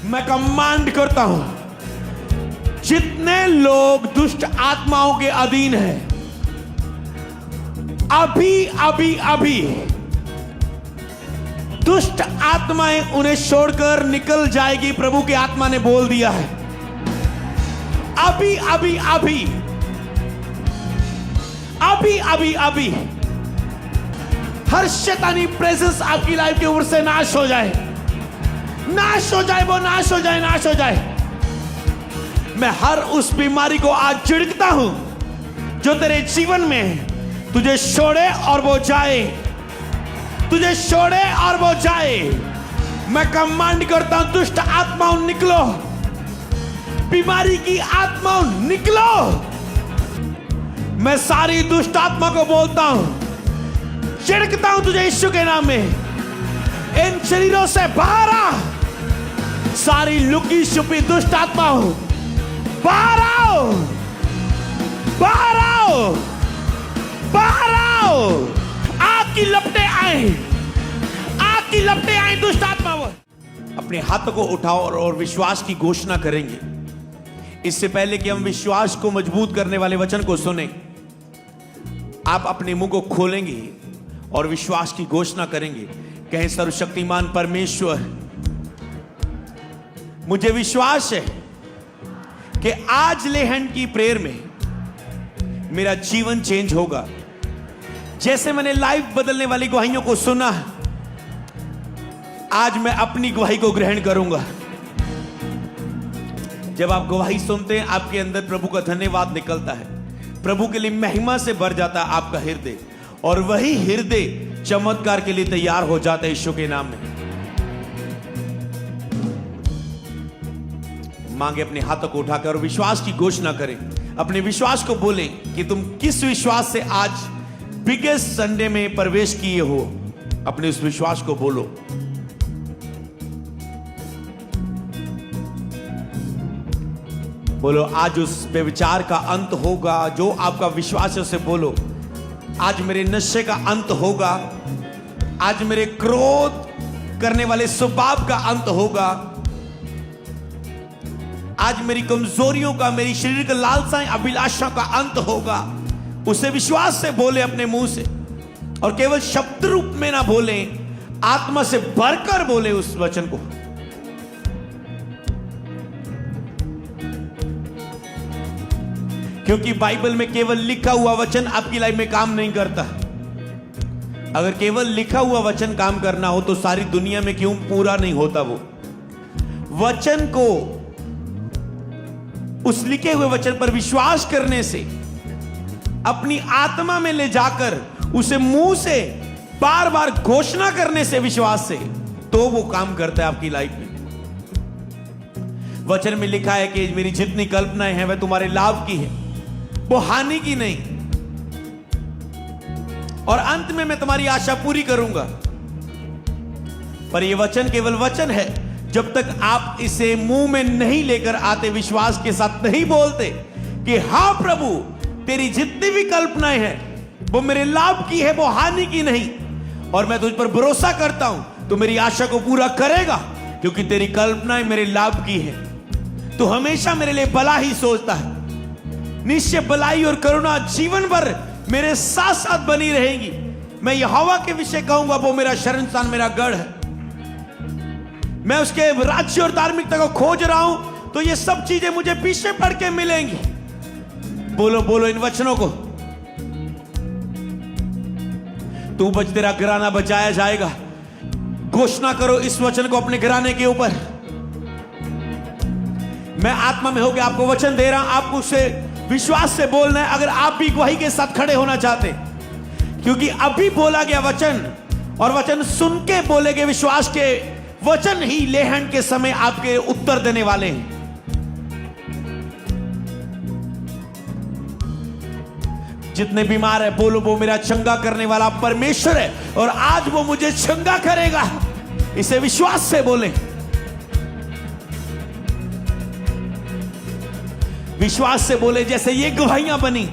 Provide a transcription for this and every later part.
मैं कमांड करता हूं, जितने लोग दुष्ट आत्माओं के अधीन हैं, अभी अभी अभी दुष्ट आत्माएं उन्हें छोड़कर निकल जाएगी। प्रभु की आत्मा ने बोल दिया है, अभी अभी अभी अभी अभी अभी हर शैतानी प्रेजेंस आपकी लाइफ के ऊपर से नाश हो जाए, नाश हो जाए, वो नाश हो जाए, नाश हो जाए। मैं हर उस बीमारी को आज झिड़कता हूं जो तेरे जीवन में तुझे छोड़े और वो जाए, तुझे छोड़े और वो जाए। मैं कमांड करता हूं, दुष्ट आत्माओं निकलो, बीमारी की आत्माओं निकलो। मैं सारी दुष्ट आत्मा को बोलता हूं, चिढ़कता हूं तुझे यीशु के नाम में, इन शरीरों से बाहर आ। सारी लुकी छुपी दुष्ट आत्माओं बाहर आओ, बाहर आओ, बाहर आओ। आग की लपटें आए, आग की लपटें आए दुष्ट आत्मा। अपने हाथों को उठाओ और विश्वास की घोषणा करेंगे। इससे पहले कि हम विश्वास को मजबूत करने वाले वचन को सुने, आप अपने मुंह को खोलेंगे और विश्वास की घोषणा करेंगे। कहें, सर्वशक्तिमान परमेश्वर, मुझे विश्वास है कि आज लेहन की प्रेयर में मेरा जीवन चेंज होगा। जैसे मैंने लाइफ बदलने वाली गवाहियों को सुना, आज मैं अपनी गवाही को ग्रहण करूंगा। जब आप गवाही सुनते हैं, आपके अंदर प्रभु का धन्यवाद निकलता है, प्रभु के लिए महिमा से भर जाता है आपका हृदय, और वही हृदय चमत्कार के लिए तैयार हो जाता है यीशु के नाम में। मांगे, अपने हाथों को उठाकर विश्वास की घोषणा करें। अपने विश्वास को बोलें कि तुम किस विश्वास से आज बिगेस्ट संडे में प्रवेश किए हो। अपने उस विश्वास को बोलो। बोलो, आज उस व्यभिचार का अंत होगा। जो आपका विश्वास है उसे बोलो, आज मेरे नशे का अंत होगा, आज मेरे क्रोध करने वाले स्वभाव का अंत होगा, आज मेरी कमजोरियों का, मेरी शरीर का लालसाएं, अभिलाषा का अंत होगा। उसे विश्वास से बोले अपने मुंह से, और केवल शब्द रूप में ना बोले, आत्मा से भरकर बोले उस वचन को। क्योंकि बाइबल में केवल लिखा हुआ वचन आपकी लाइफ में काम नहीं करता। अगर केवल लिखा हुआ वचन काम करना हो तो सारी दुनिया में क्यों पूरा नहीं होता। वो वचन को, उस लिखे हुए वचन पर विश्वास करने से, अपनी आत्मा में ले जाकर उसे मुंह से बार बार घोषणा करने से, विश्वास से, तो वो काम करता है आपकी लाइफ में। वचन में लिखा है कि मेरी जितनी कल्पनाएं हैं वह तुम्हारे लाभ की है, वो हानि की नहीं, और अंत में मैं तुम्हारी आशा पूरी करूंगा। पर यह वचन केवल वचन है जब तक आप इसे मुंह में नहीं लेकर आते, विश्वास के साथ नहीं बोलते कि हाँ प्रभु, तेरी जितनी भी कल्पनाएं हैं वो मेरे लाभ की है, वो हानि की नहीं, और मैं तुझ पर भरोसा करता हूं तो मेरी आशा को पूरा करेगा, क्योंकि तेरी कल्पनाएं मेरे लाभ की है। तो हमेशा मेरे लिए भला ही सोचता है। निश्चय भलाई और करुणा जीवन भर मेरे साथ साथ बनी रहेगी। मैं यहोवा के विषय कहूंगा, वो मेरा शरणस्थान, मेरा गढ़ है। मैं उसके राज्य और धार्मिकता को खोज रहा हूं, तो ये सब चीजें मुझे पीछे पड़ के मिलेंगी। बोलो बोलो इन वचनों को। तू बच, तेरा घराना बचाया जाएगा। घोषणा करो इस वचन को अपने घराने के ऊपर। मैं आत्मा में होकर आपको वचन दे रहा हूं, आपको उसे विश्वास से बोलना है। अगर आप भी गवाही के साथ खड़े होना चाहते, क्योंकि अभी बोला गया वचन, और वचन सुन के बोले गए विश्वास के वचन ही लेहन के समय आपके उत्तर देने वाले हैं। जितने बीमार है, बोलो वो मेरा चंगा करने वाला परमेश्वर है, और आज वो मुझे चंगा करेगा। इसे विश्वास से बोले। विश्वास से बोले। जैसे ये गवाहियां बनी,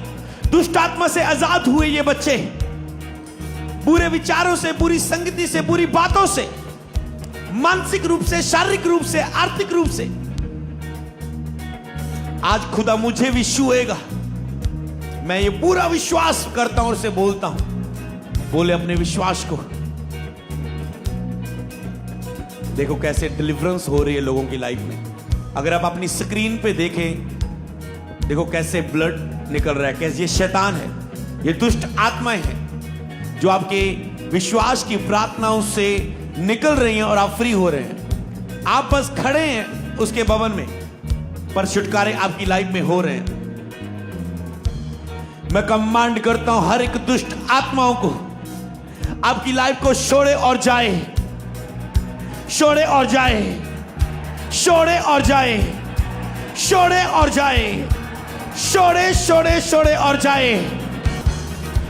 दुष्ट आत्मा से आजाद हुए ये बच्चे, बुरे विचारों से, बुरी संगति से, बुरी बातों से, मानसिक रूप से, शारीरिक रूप से, आर्थिक रूप से। आज खुदा मुझे भी छुएगा, मैं ये पूरा विश्वास करता हूं और से बोलता हूं। बोले अपने विश्वास को। देखो कैसे डिलीवरेंस हो रही है लोगों की लाइफ में। अगर आप अपनी स्क्रीन पे देखें, देखो कैसे ब्लड निकल रहा है, कैसे ये शैतान है, ये दुष्ट आत्माएं हैं जो आपके विश्वास की प्रार्थनाओं से निकल रही हैं और आप फ्री हो रहे हैं। आप बस खड़े हैं उसके भवन में, पर छुटकारे आपकी लाइफ में हो रहे हैं। मैं कमांड करता हूं हर एक दुष्ट आत्माओं को आपकी लाइफ को छोड़े और जाए, छोड़े और जाए, छोड़े और जाए, छोड़े और जाए, छोड़े छोड़े छोड़े और जाए।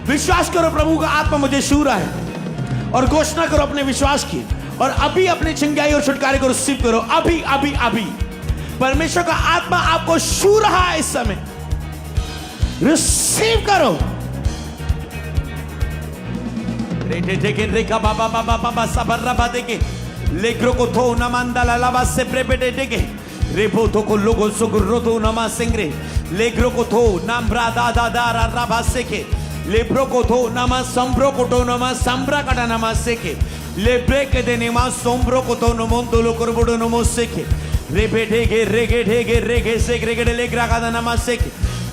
विश्वास करो प्रभु का आत्मा मुझे छू रहा है, और घोषणा करो अपने विश्वास की, और अभी अपने चंगाई और छुटकारे को रिसीव करो। अभी अभी अभी परमेश्वर का आत्मा आपको छू रहा है इस समय, रिसीव करो। रेखा बाबा बाबा बाबा सबर्रा बादे के लेग्रो को थो नमांदा लालाबा से प्रेपेटे टेके रेपो तो को लोगो सुगुर्रो तो नमा सिंगरे लेग्रो को थो नाम ब्रादा दादा राबा से के लेब्रो को थो नमा संब्रो को तो नमा संब्रा कटा नमा से के लेब्रे के देने मा सोम्ब्रो को तो नमो दोलो करबोडो नमो से के रेपे टेके रेगे से रेगे लेग्रा का नमा से के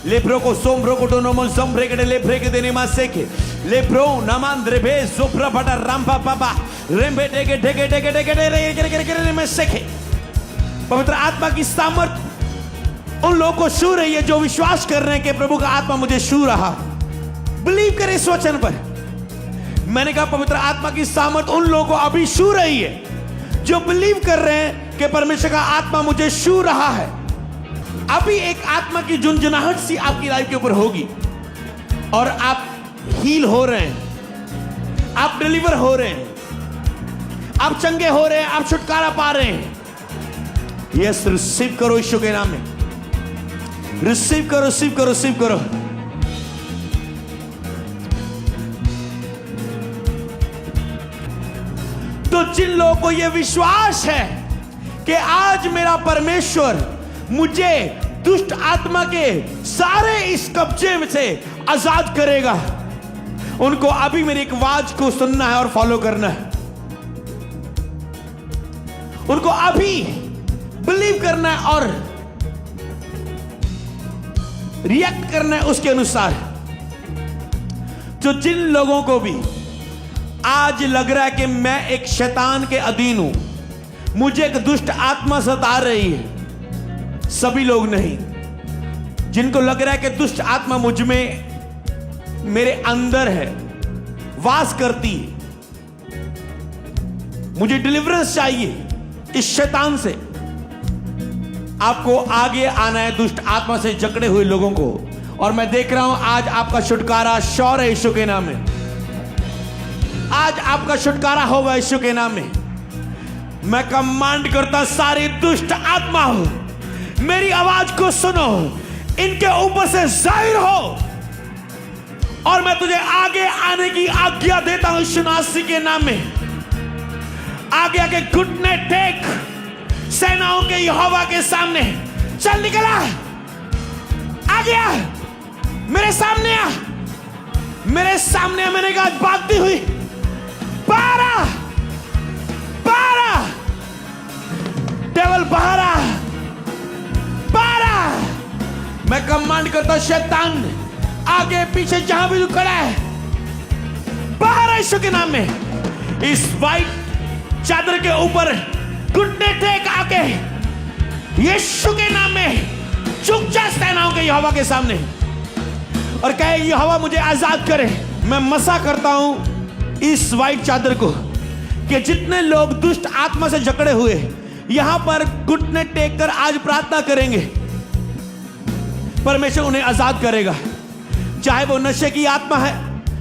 लेब्रो को सोम्ब्रो को तो नमो संब्रे के लेब्रे के देने मा से के लेब्रो नमांद्रे बे सुप्रा बटा रामपा पापा रेम्बे टेके टेके टेके टेके टेके में सेके। पवित्र आत्मा की सामर्थ उन लोगों को छू रही है जो विश्वास कर रहे हैं कि प्रभु का आत्मा मुझे छू रहा। बिलीव करें इस वचन पर। मैंने कहा पवित्र आत्मा की सामर्थ उन लोगों को अभी छू रही है जो बिलीव कर रहे हैं कि परमेश्वर का आत्मा मुझे छू रहा है। अभी एक आत्मा की झुंझुनाहट सी आपकी लाइफ के ऊपर होगी और आप हील हो रहे हैं, आप डिलीवर हो रहे हैं, आप चंगे हो रहे हैं, आप छुटकारा पा रहे हैं। यस, रिसीव करो यीशु के नाम में, रिसीव करो, रिसीव करो, रिसीव करो। तो जिन लोगों को यह विश्वास है कि आज मेरा परमेश्वर मुझे दुष्ट आत्मा के सारे इस कब्जे में से आजाद करेगा, उनको अभी मेरी एक आवाज को सुनना है और फॉलो करना है। उनको अभी बिलीव करना है और रिएक्ट करना है उसके अनुसार। तो जिन लोगों को भी आज लग रहा है कि मैं एक शैतान के अधीन हूं, मुझे एक दुष्ट आत्मा सता रही है, सभी लोग नहीं, जिनको लग रहा है कि दुष्ट आत्मा मुझ में, मेरे अंदर है, वास करती है, मुझे डिलीवरेंस चाहिए इस शैतान से, आपको आगे आना है दुष्ट आत्मा से जकड़े हुए लोगों को। और मैं देख रहा हूं आज आपका छुटकारा श्योर है यीशु के नाम में। आज आपका छुटकारा होगा यीशु के नाम में। मैं कमांड करता सारी दुष्ट आत्मा हो, मेरी आवाज को सुनो, इनके ऊपर से जाहिर हो, और मैं तुझे आगे आने की आज्ञा देता हूं यीशु मसीह के नाम में। आगे आगे घुटने टेक, सेनाओं के यहोवा के सामने चल, निकला, आ गया, मेरे सामने आ, मेरे सामने। मैंने कहा भागती हुई बारा बारा, डेविल बारा बारा। मैं कमांड करता शैतान आगे पीछे जहां भी तू खड़ा है, बाहर यीशु के नाम में। इस वाइट चादर के ऊपर घुटने टेक आके यीशु के नाम में झुक जा सेनाओं के यहोवा के सामने और कहे यहोवा मुझे आजाद करे। मैं मसा करता हूं इस वाइट चादर को कि जितने लोग दुष्ट आत्मा से जकड़े हुए यहां पर घुटने टेक कर आज प्रार्थना करेंगे, परमेश्वर उन्हें आजाद करेगा। चाहे वो नशे की आत्मा है,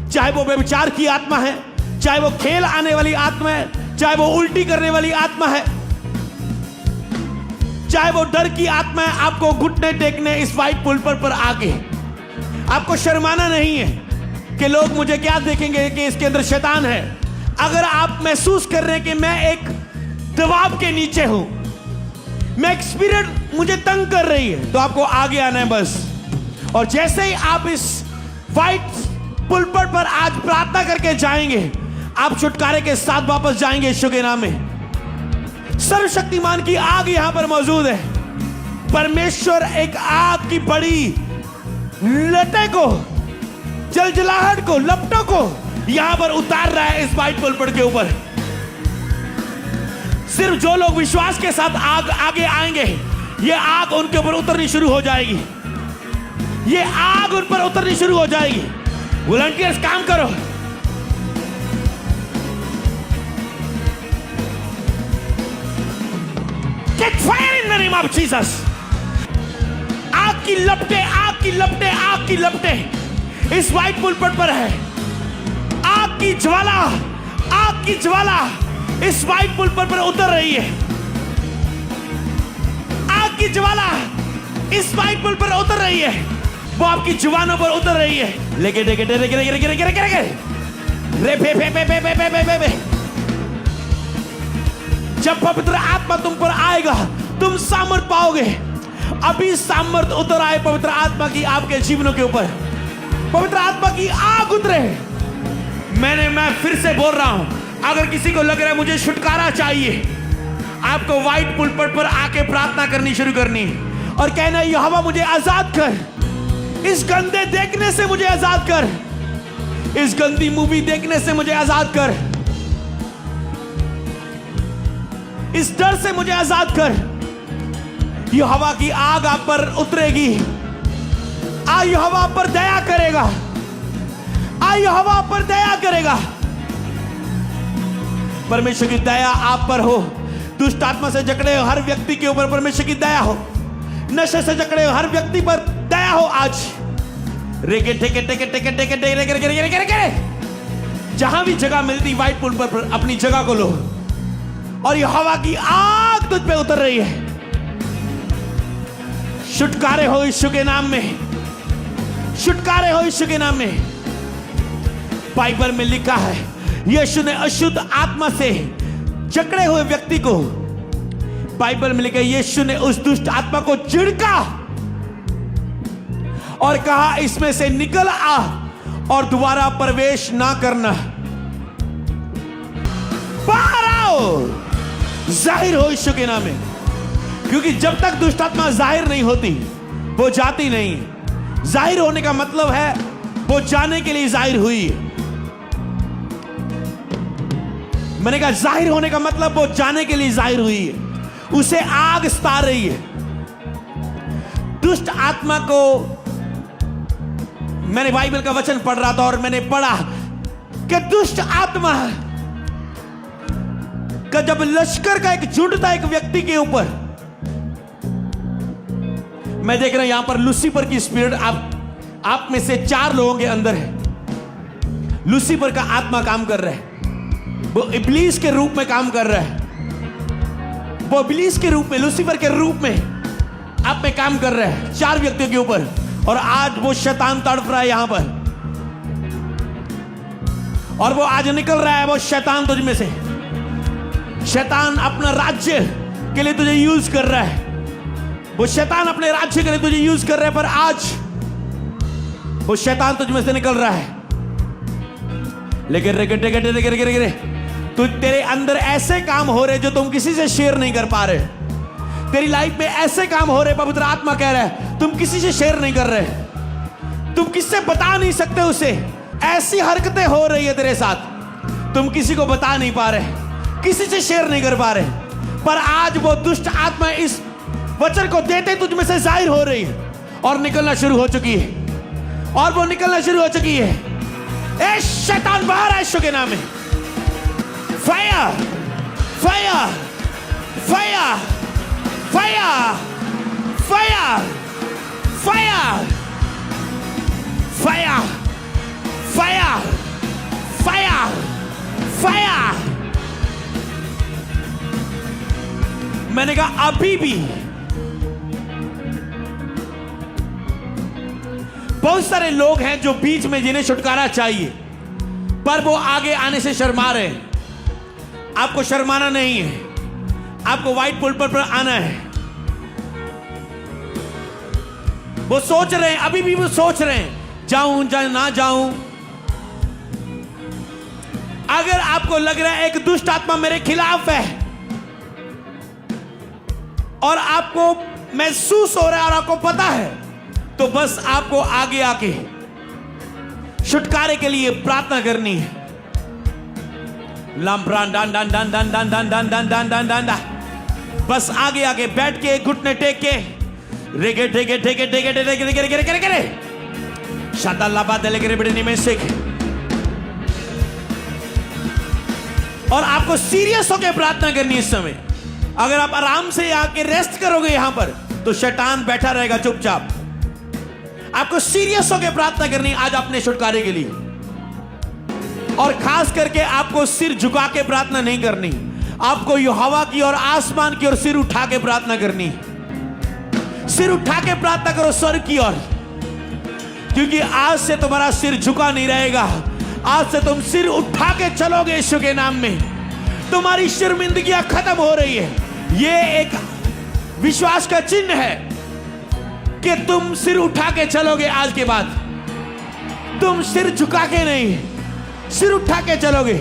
चाहे वो व्यभिचार की आत्मा है, चाहे वो खेल आने वाली आत्मा है, चाहे वो उल्टी करने वाली आत्मा है, चाहे वो डर की आत्मा है। आपको घुटने टेकने इस वाइट पुलपर पर आके, आपको शर्माना नहीं है कि लोग मुझे क्या देखेंगे कि इसके अंदर शैतान है। अगर आप महसूस कर रहे हैं कि मैं एक दबाव के नीचे हूं, मैं एक स्पिरिट मुझे तंग कर रही है, तो आपको आगे आना है बस। और जैसे ही आप इस व्हाइट पुलपट पर आज प्रार्थना करके जाएंगे, आप छुटकारे के साथ वापस जाएंगे यीशु के नाम में। सर्वशक्तिमान की आग यहां पर मौजूद है। परमेश्वर एक आग की बड़ी लटे को, जलजलाहट को, लपटों को यहां पर उतार रहा है इस व्हाइट पुलपट के ऊपर। सिर्फ जो लोग विश्वास के साथ आगे आएंगे, ये आग उनके ऊपर उतरनी शुरू हो जाएगी। ये आग उन पर उतरनी शुरू हो जाएगी। वॉलंटियर्स काम करो। Get fire in the name of Jesus. आग की लपटे, आग की लपटे, आग की लपटे इस व्हाइट पुलपट पर है। आग की ज्वाला, आग की ज्वाला इस व्हाइट पुलपट पर उतर रही है। आग की ज्वाला इस व्हाइट पुलपट पर उतर रही है। वो आपकी जुबानों पर उतर रही है। लेके रे फे फे फे फे फे फे फे फे। जब पवित्र आत्मा तुम पर आएगा, तुम सामर्थ पाओगे। अभी सामर्थ उतर आए पवित्र आत्मा की आपके जीवनों के ऊपर। पवित्र आत्मा की आग उतरे। मैं फिर से बोल रहा हूं, अगर किसी को लग रहा है मुझे छुटकारा चाहिए, आपको व्हाइट पुलपट पर आके प्रार्थना करनी शुरू करनी और कहना, यहोवा मुझे आजाद कर, इस गंदे देखने से मुझे आजाद कर, इस गंदी मूवी देखने से मुझे आजाद कर, इस डर से मुझे आजाद कर। यहोवा की आग आप पर उतरेगी। यहोवा आप पर दया करेगा। यहोवा आप पर दया करेगा। परमेश्वर की दया आप पर हो। दुष्ट आत्मा से जकड़े हर व्यक्ति के ऊपर परमेश्वर की दया हो। नशे से जकड़े हर व्यक्ति पर दया हो आज। जहां भी जगह मिलती व्हाइट पुलपट पर अपनी जगह को लो और यहोवा की आग तुझ पे उतर रही है। छुटकारे हो यीशु के नाम में, छुटकारे हो यीशु के नाम में। बाइबल में लिखा है, यीशु ने अशुद्ध आत्मा से जकड़े हुए व्यक्ति को, बाइबल में लिखा है, यीशु ने उस दुष्ट आत्मा को झिड़का और कहा, इसमें से निकल आ और दोबारा प्रवेश ना करना। बाहर आओ, जाहिर हो यीशु के नाम में। क्योंकि जब तक दुष्ट आत्मा जाहिर नहीं होती, वो जाती नहीं। जाहिर होने का मतलब है वो जाने के लिए जाहिर हुई। मैंने कहा जाहिर होने का मतलब वो जाने के लिए जाहिर हुई है। उसे आग सता रही है। दुष्ट आत्मा को, मैंने बाइबल का वचन पढ़ रहा था और मैंने पढ़ा कि दुष्ट आत्मा का जब लश्कर का एक झुंड था एक व्यक्ति के ऊपर, मैं देख रहा हूं यहां पर लूसीफर की स्पिरिट आप में से 4 लोगों के अंदर है। लूसीफर का आत्मा काम कर रहा है। वो इब्लीस के रूप में काम कर रहा है। वो इब्लीस के रूप में, लूसीफर के रूप में आप में काम कर रहा है 4 व्यक्तियों के ऊपर। और आज वो शैतान तड़प रहा है यहां पर, और वो आज निकल रहा है। वो शैतान तुझ में से, शैतान अपना राज्य के लिए तुझे यूज कर रहा है। वो शैतान अपने राज्य के लिए तुझे यूज कर रहा है, पर आज वो शैतान तुझ में से निकल रहा है। लेकिन तेरे अंदर ऐसे काम हो रहे जो तुम किसी से शेयर नहीं कर पा रहे। तेरी लाइफ में ऐसे काम हो रहे, पवित्र आत्मा कह रहा है, तुम किसी से शेयर नहीं कर रहे। तुम किससे बता नहीं सकते उसे। ऐसी हरकतें हो रही है तेरे साथ, तुम किसी को बता नहीं पा रहे, किसी से शेयर नहीं कर पा रहे। पर आज वो दुष्ट आत्मा इस वचन को देते तुझ में से जाहिर हो रही है और निकलना शुरू हो चुकी है। और वो निकलना शुरू हो चुकी है। ए शैतान बाहर आ यीशु के नाम में। Fire, fire, fire, fire, fire, fire, fire, fire, fire, fire. मैंने कहा अभी भी बहुत सारे लोग हैं जो बीच में जिन्हें छुटकारा चाहिए, पर वो आगे आने से शर्मा रहे हैं। आपको शर्माना नहीं है। आपको व्हाइट पुलपिट पर आना है। वो सोच रहे हैं, अभी भी वो सोच रहे हैं, जाऊं ना जाऊं। अगर आपको लग रहा है एक दुष्ट आत्मा मेरे खिलाफ है और आपको महसूस हो रहा है और आपको पता है, तो बस आपको आगे आके छुटकारे के लिए प्रार्थना करनी है। लाम्प्रान डान डान डान डान डान डान डान डान डान डान डान डान। बस आगे आगे बैठ के घुटने टेक के रेगे टेके टेके टेके टेके टेके टेके टेके टेके शादा लाबा दले के बड़े में से। और आपको सीरियस होकर प्रार्थना करनी है इस समय। अगर आप आराम से आके रेस्ट करोगे यहां पर, तो शैतान बैठा रहेगा चुपचाप। आपको सीरियस होकर प्रार्थना करनी है आज अपने छुटकारे के लिए। और खास करके आपको सिर झुका के प्रार्थना नहीं करनी, आपको यहोवा की और आसमान की ओर सिर उठा के प्रार्थना करनी। सिर उठा के प्रार्थना करो स्वर्ग की ओर, क्योंकि आज से तुम्हारा सिर झुका नहीं रहेगा। आज से तुम सिर उठा के चलोगे यीशु के नाम में। तुम्हारी शर्मिंदगियां खत्म हो रही है। यह एक विश्वास का चिन्ह है कि तुम सिर उठा के चलोगे। आज के बाद तुम सिर झुका के नहीं, सिर उठा के चलोगे।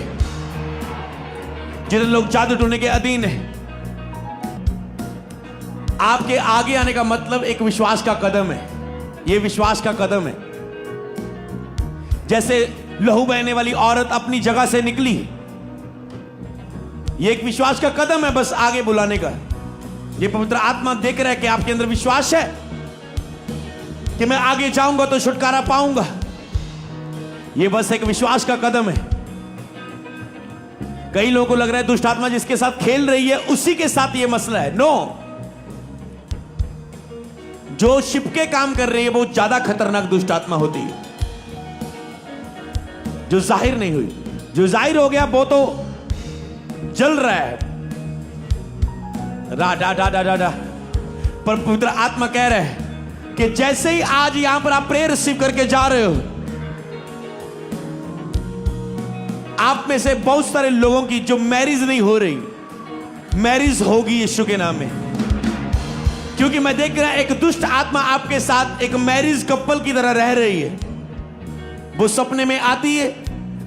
जितने लोग जादू टोने के अधीन हैं, आपके आगे आने का मतलब एक विश्वास का कदम है। यह विश्वास का कदम है। जैसे लहू बहने वाली औरत अपनी जगह से निकली, यह एक विश्वास का कदम है बस आगे बुलाने का। यह पवित्र आत्मा देख रहा है कि आपके अंदर विश्वास है कि मैं आगे जाऊंगा तो छुटकारा पाऊंगा। यह बस एक विश्वास का कदम है। कई लोगों को लग रहा है दुष्ट आत्मा जिसके साथ खेल रही है उसी के साथ यह मसला है। नो, जो छिपके काम कर रही है वो ज्यादा खतरनाक दुष्ट आत्मा होती है। जो जाहिर नहीं हुई, जो जाहिर हो गया वो तो जल रहा है रा डा डा डा डा डा। पर पवित्र आत्मा कह रहा है कि जैसे ही आज यहां पर आप प्रेयर रिसीव करके जा रहे हो, आप में से बहुत सारे लोगों की जो मैरिज नहीं हो रही, मैरिज होगी यीशु के नाम में। क्योंकि मैं देख रहा एक दुष्ट आत्मा आपके साथ एक मैरिज कपल की तरह रह रही है। वो सपने में आती है,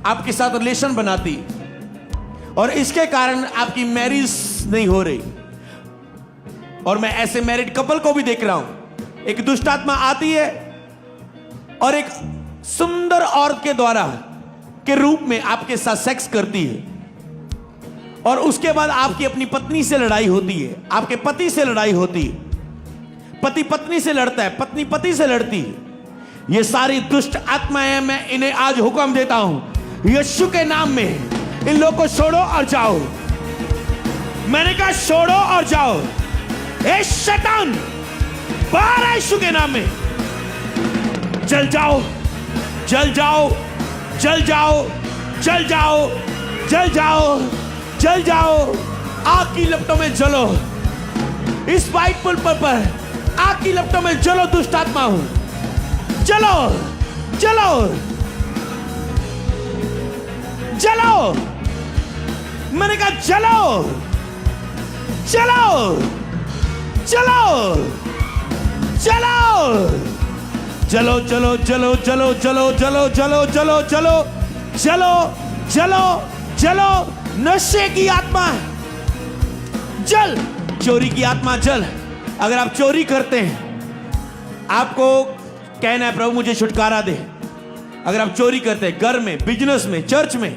आपके साथ रिलेशन बनाती है, और इसके कारण आपकी मैरिज नहीं हो रही। और मैं ऐसे मैरिड कपल को भी देख रहा हूं। एक दुष्ट आत्मा आती है और एक सुंदर औरत के द्वारा के रूप में आपके साथ सेक्स करती है, और उसके बाद आपकी अपनी पत्नी से लड़ाई होती है, आपके पति से लड़ाई होती है, पति पत्नी से लड़ता है, पत्नी पति से लड़ती है। ये सारी दुष्ट आत्माएं, मैं इन्हें आज हुक्म देता हूं यीशु के नाम में, इन लोगों को छोड़ो और जाओ। मैंने कहा छोड़ो और जाओ। ए शैतान, बाहर आ यीशु के नाम में। जल जाओ, जल जाओ, जल जाओ, जल जाओ, जल जाओ, जल जाओ। आग की लपटों में जलो। इस व्हाइट पुलपिट पर आग की लपटों में जलो दुष्ट आत्मा हूं। चलो चलो चलो, मैंने कहा चलो चलो चलो चलो चलो चलो चलो चलो चलो चलो चलो चलो चलो चलो चलो चलो। नशे की आत्मा जल, चोरी की आत्मा जल। अगर आप चोरी करते हैं, आपको कहना है प्रभु मुझे छुटकारा दे। अगर आप चोरी करते हैं घर में, बिजनेस में, चर्च में,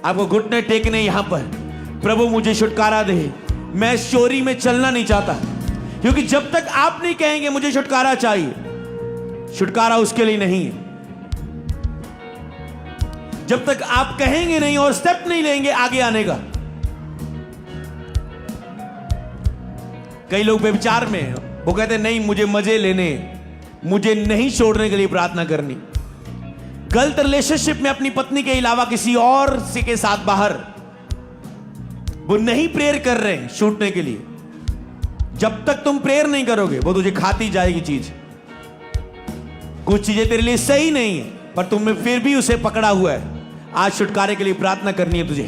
आपको घुटने टेकने यहां पर, प्रभु मुझे छुटकारा दे। मैं चोरी में चलना नहीं चाहता, क्योंकि जब तक आप नहीं कहेंगे मुझे छुटकारा चाहिए, छुटकारा उसके लिए नहीं है। जब तक आप कहेंगे नहीं और स्टेप नहीं लेंगे आगे आने का। कई लोग व्यभिचार में, वो कहते नहीं मुझे मजे लेने, मुझे नहीं छोड़ने के लिए प्रार्थना करनी। गलत रिलेशनशिप में अपनी पत्नी के अलावा किसी और से के साथ बाहर, वो नहीं प्रेयर कर रहे हैं छूटने के लिए। जब तक तुम प्रेयर नहीं करोगे वो तुझे खाती जाएगी चीज। कुछ चीजें तेरे लिए सही नहीं है, पर तुमने फिर भी उसे पकड़ा हुआ है। आज छुटकारे के लिए प्रार्थना करनी है तुझे।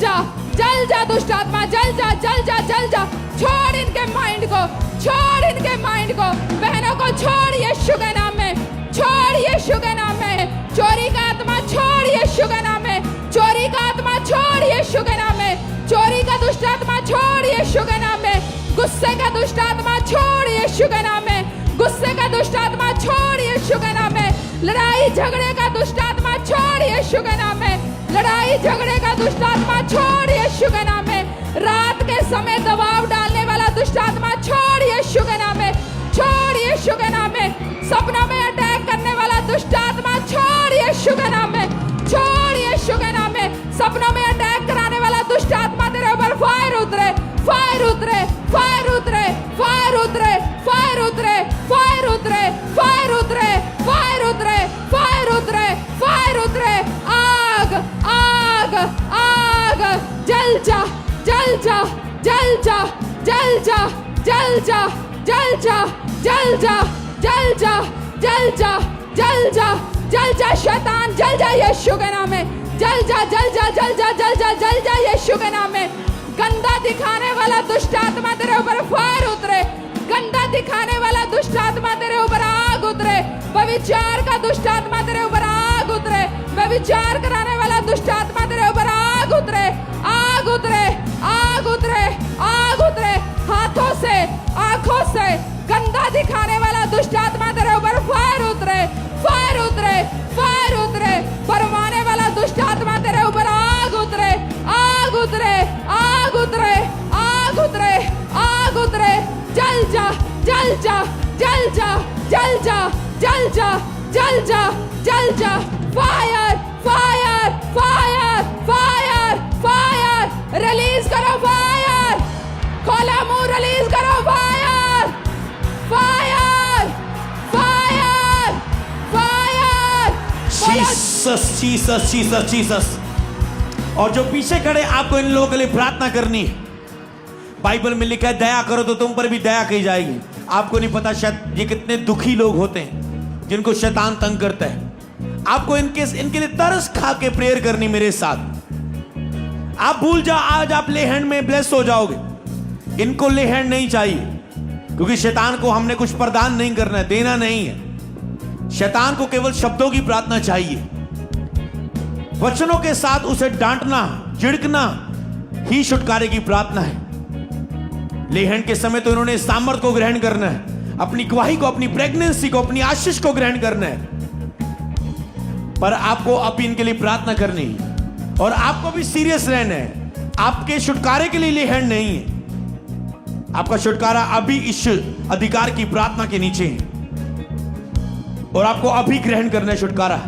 जा, जल जा दुष्ट आत्मा, जल जा, जल जा, जल जा। छोड़ इनके माइंड को, छोड़ इनके माइंड को, बहनों को छोड़ यीशु के नाम में, छोड़ यीशु के नाम में। चोरी का आत्मा छोड़ यीशु के नाम में, चोरी का आत्मा छोड़ यीशु के नाम में, चोरी का दुष्ट आत्मा छोड़ यीशु के नाम में, गुस्से का दुष्ट आत्मा छोड़ यीशु के नाम में, गुस्से का दुष्ट आत्मा छोड़ यीशु के नाम में, लड़ाई झगड़े का दुष्ट आत्मा छोड़ यीशु के नाम में, लड़ाई झगड़े का दुष्ट आत्मा छोड़ यीशु के नाम में, रात के समय दबाव डालने वाला दुष्ट आत्मा छोड़ यीशु के नाम में, छोड़ यीशु के नाम में, सपनों में अटैक करने वाला दुष्ट आत्मा छोड़ यीशु के नाम में, छोड़ यीशु के नाम में, सपनों में अटैक कराने वाला दुष्ट आत्मा तेरे ऊपर फायर उतरे, फायर उतरे, फायर उतरे, फायर उतरे, फायर उतरे, फायर उतरे, फायर उतरे, फायर उतरे, फायर उतरे, फायर उतरे, आग, आग, आग, जल जा, जल जा, जल जा, जल जा, जल जा, जल जा, जल जा, जल जा, जल जा, जल जा, जल जा, शैतान जल जा यीशु के नाम में, जल जा, जल जा, जल जा, जल जा, जल जा यीशु के नाम में। गंदा दिखाने वाला दुष्ट आत्मा तेरे ऊपर फायर उतरे, गंदा दिखाने वाला दुष्ट आत्मा तेरे ऊपर आग उतरे, व्यभिचार का दुष्ट आत्मा तेरे ऊपर आग उतरे, व्यभिचार कराने वाला दुष्ट आत्मा तेरे ऊपर आग उतरे, आग उतरे, आग उतरे, आग उतरे, हाथों से, आंखों से गंदा दिखाने वाला दुष्ट आत्मा तेरे ऊपर फायर उतरे, फायर उतरे, फायर उतरे, परवाने वाला दुष्ट आत्मा तेरे ऊपर आग उतरे, आग उतरे, आग उतरे, आग उतरे, आग उतरे, जल जा, जल जा, जल जा, जल जा, जल जा, जल जा, जल जा, fire, fire, fire, fire, fire, release करो फायर, खोला मुंह रिलीज करो fire, fire, fire, fire, Jesus, Jesus, Jesus, Jesus. और जो पीछे खड़े आपको इन लोगों के लिए प्रार्थना करनी है। बाइबल में लिखा है दया करो तो तुम पर भी दया की जाएगी। आपको नहीं पता शायद ये कितने दुखी लोग होते हैं जिनको शैतान तंग करता है। आपको इनके लिए तरस खा के प्रेयर करनी मेरे साथ। आप भूल जाओ आज आप ले हैंड में ब्लेस हो जाओगे। इनको ले हैंड नहीं चाहिए, क्योंकि शैतान को हमने कुछ प्रदान नहीं करना है, देना नहीं है। शैतान को केवल शब्दों की प्रार्थना चाहिए। वचनों के साथ उसे डांटना, झिड़कना ही छुटकारे की प्रार्थना है। लेहन के समय तो इन्होंने सामर्थ को ग्रहण करना है, अपनी गवाही को, अपनी प्रेगनेंसी को, अपनी आशीष को ग्रहण करना है। पर आपको अब इनके लिए प्रार्थना करनी है और आपको भी सीरियस रहना है। आपके छुटकारे के लिए लेहन नहीं है, आपका छुटकारा अभी इस अधिकार की प्रार्थना के नीचे है और आपको अभी ग्रहण करना है छुटकारा।